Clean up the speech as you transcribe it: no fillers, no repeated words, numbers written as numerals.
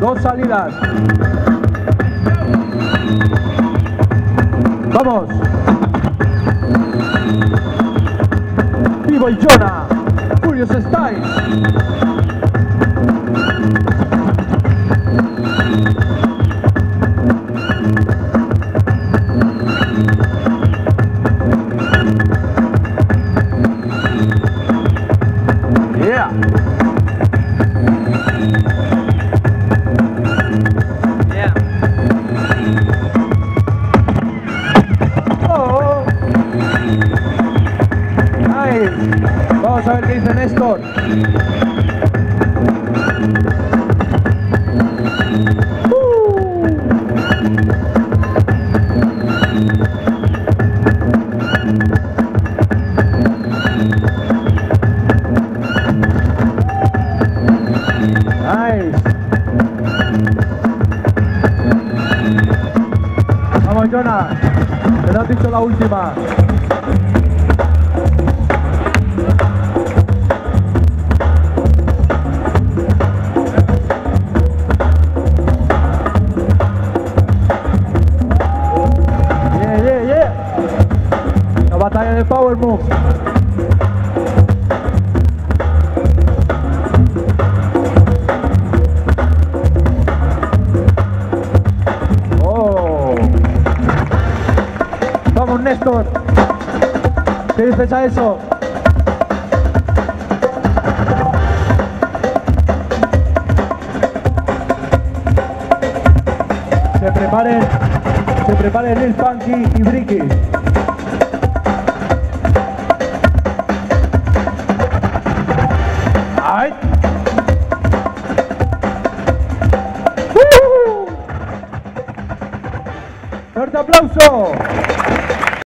2 salidas. Vamos. Vivo y Jonah. Furious Styles. Yeah. Yeah. Oh. Nice. Vamos a ver qué dice Néstor. Nice. Vamos, Jonah. Te lo has dicho la última. Yeah, yeah, yeah. La batalla de Power Move. Vamos, Néstor. ¿Qué dices a eso? Se preparen Lil Funky y Bricky. ¡Ay! ¡Fuerte aplauso!